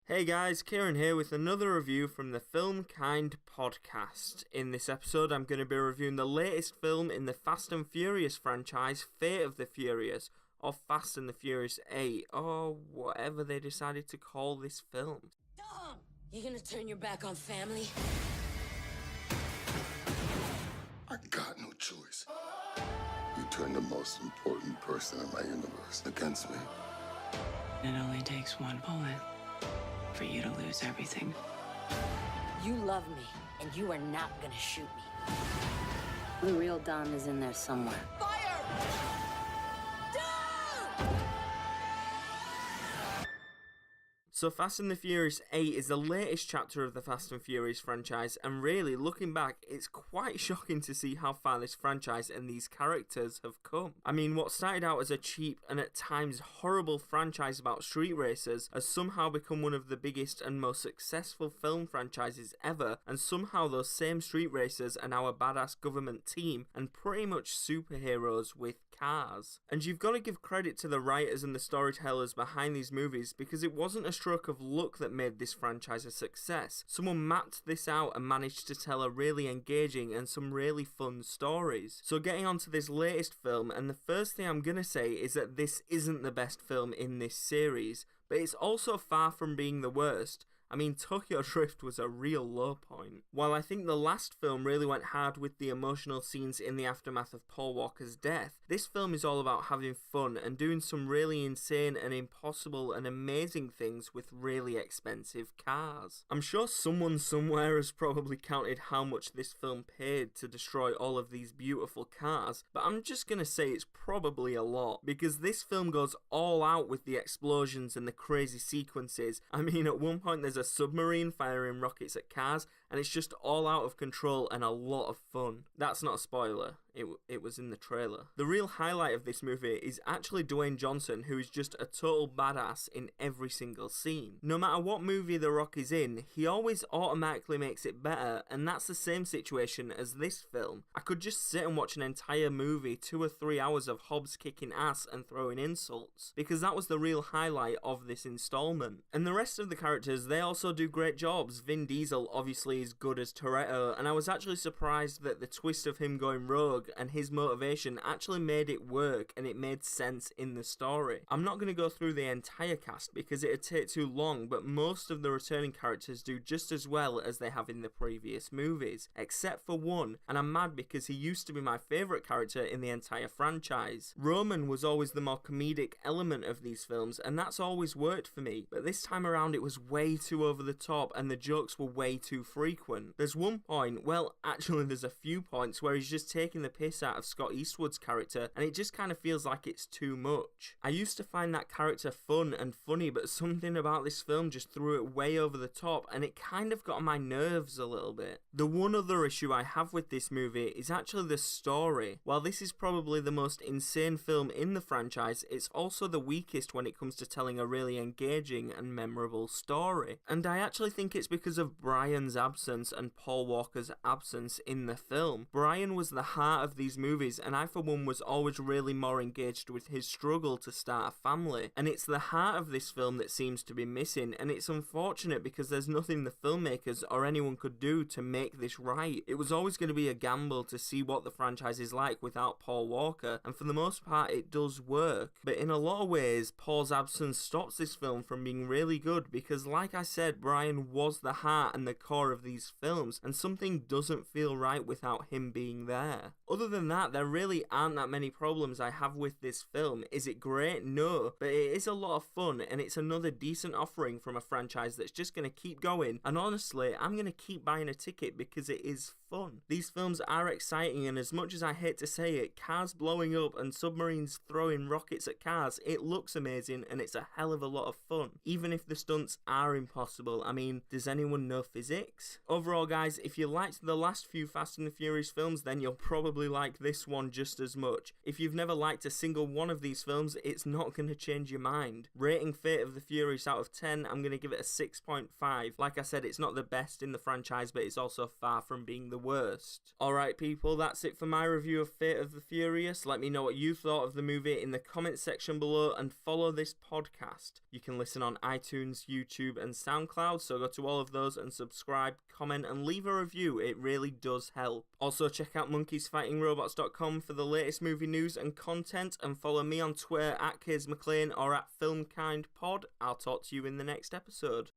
Hey guys, Kieran here with another review from the FilmKind Podcast. In this episode, I'm going to be reviewing the latest film in the Fast and Furious franchise, Fate of the Furious, or Fast and the Furious 8, or whatever they decided to call this film. Dom! You gonna turn your back on family? I got no choice. You turned the most important person in my universe against me. It only takes one bullet for you to lose everything. You love me, and you are not gonna shoot me. The real Dom is in there somewhere. Fire! Dom! So Fast and the Furious 8 is the latest chapter of the Fast and Furious franchise, and really, looking back, it's quite shocking to see how far this franchise and these characters have come. I mean, what started out as a cheap and at times horrible franchise about street racers has somehow become one of the biggest and most successful film franchises ever, and somehow those same street racers are now a badass government team and pretty much superheroes with cars. And you've got to give credit to the writers and the storytellers behind these movies, because it wasn't a stroke of luck that made this franchise a success. Someone mapped this out and managed to tell a really engaging and some really fun stories. So getting on to this latest film, and the first thing I'm gonna say is that this isn't the best film in this series, but it's also far from being the worst. I mean, Tokyo Drift was a real low point. While I think the last film really went hard with the emotional scenes in the aftermath of Paul Walker's death, this film is all about having fun and doing some really insane and impossible and amazing things with really expensive cars. I'm sure someone somewhere has probably counted how much this film paid to destroy all of these beautiful cars, but I'm just gonna say it's probably a lot, because this film goes all out with the explosions and the crazy sequences. I mean, at one point there's a submarine firing rockets at cars, and it's just all out of control and a lot of fun. That's not a spoiler. It was in the trailer. The real highlight of this movie is actually Dwayne Johnson, who is just a total badass in every single scene. No matter what movie The Rock is in, he always automatically makes it better, and that's the same situation as this film. I could just sit and watch an entire movie, 2 or 3 hours of Hobbs kicking ass and throwing insults, because that was the real highlight of this installment. And the rest of the characters, they also do great jobs. Vin Diesel obviously is good as Toretto, and I was actually surprised that the twist of him going rogue and his motivation actually made it work, and it made sense in the story. I'm not going to go through the entire cast because it'd take too long, but most of the returning characters do just as well as they have in the previous movies, except for one, and I'm mad because he used to be my favourite character in the entire franchise. Roman was always the more comedic element of these films, and that's always worked for me, but this time around it was way too over the top and the jokes were way too frequent. There's one point, well actually there's a few points, where he's just taking the piss out of Scott Eastwood's character, and it just kind of feels like it's too much. I used to find that character fun and funny, but something about this film just threw it way over the top, and it kind of got on my nerves a little bit. The one other issue I have with this movie is actually the story. While this is probably the most insane film in the franchise, it's also the weakest when it comes to telling a really engaging and memorable story. And I actually think it's because of Brian's absence and Paul Walker's absence in the film. Brian was the heart of these movies, and I for one was always really more engaged with his struggle to start a family, and it's the heart of this film that seems to be missing, and it's unfortunate because there's nothing the filmmakers or anyone could do to make this right. It was always going to be a gamble to see what the franchise is like without Paul Walker, and for the most part it does work, but in a lot of ways Paul's absence stops this film from being really good, because like I said, Brian was the heart and the core of these films, and something doesn't feel right without him being there. Other than that, there really aren't that many problems I have with this film. Is it great? No, but it is a lot of fun, and it's another decent offering from a franchise that's just going to keep going, and honestly, I'm going to keep buying a ticket because it is fun. These films are exciting, and as much as I hate to say it, cars blowing up and submarines throwing rockets at cars, it looks amazing and it's a hell of a lot of fun, even if the stunts are impossible. I mean, does anyone know physics? Overall guys, if you liked the last few Fast and the Furious films, then you'll probably like this one just as much. If you've never liked a single one of these films, it's not going to change your mind. Rating Fate of the Furious out of 10, I'm going to give it a 6.5. Like I said, it's not the best in the franchise, but it's also far from being the worst. Alright people, that's it for my review of Fate of the Furious. Let me know what you thought of the movie in the comments section below, and follow this podcast. You can listen on iTunes, YouTube and SoundCloud, so go to all of those and subscribe, comment and leave a review. It really does help. Also check out monkeysfightingrobots.com for the latest movie news and content, and follow me on Twitter at KidsMcLean or at FilmKind Pod. I'll talk to you in the next episode.